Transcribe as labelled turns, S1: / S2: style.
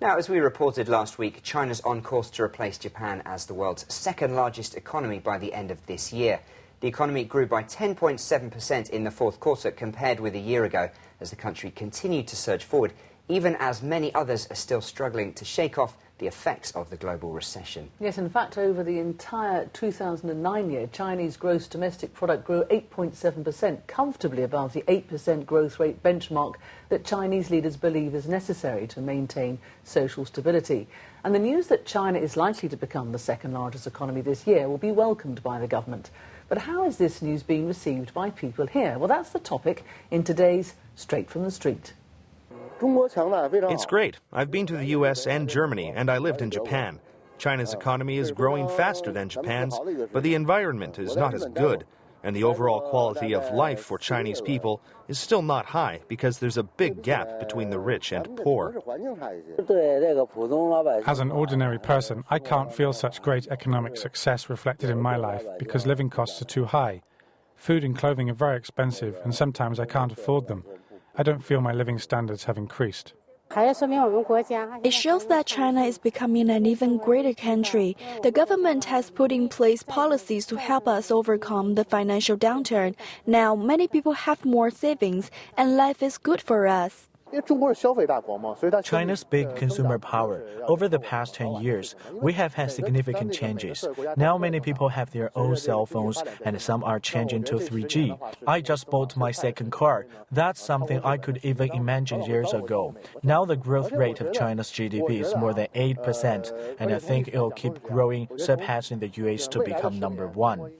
S1: Now, as we reported last week, China's on course to replace Japan as the world's second largest economy by the end of this year. The economy grew by 10.7% in the fourth quarter compared with a year ago as the country continued to surge forward, even as many others are still struggling to shake off the effects of the global recession.
S2: Yes, in fact, over the entire 2009 year, Chinese gross domestic product grew 8.7%, comfortably above the 8% growth rate benchmark that Chinese leaders believe is necessary to maintain social stability. And the news that China is likely to become the second largest economy this year will be welcomed by the government. But how is this news being received by people here? Well, that's the topic in today's Straight from the Street.
S3: It's great. I've been to the U.S. and Germany, and I lived in Japan. China's economy is growing faster than Japan's, but the environment is not as good. And the overall quality of life for Chinese people is still not high because there's a big gap between the rich and poor.
S4: As an ordinary person, I can't feel such great economic success reflected in my life because living costs are too high. Food and clothing are very expensive, and sometimes I can't afford them. I don't feel my living standards have increased.
S5: It shows that China is becoming an even greater country. The government has put in place policies to help us overcome the financial downturn. Now, many people have more savings, and life is good for us.
S6: China's big consumer power. Over the past 10 years, we have had significant changes. Now many people have their own cell phones and some are changing to 3G. I just bought my second car. That's something I could even imagine years ago. Now the growth rate of China's GDP is more than 8%, and I think it'll keep growing, surpassing the US to become #1.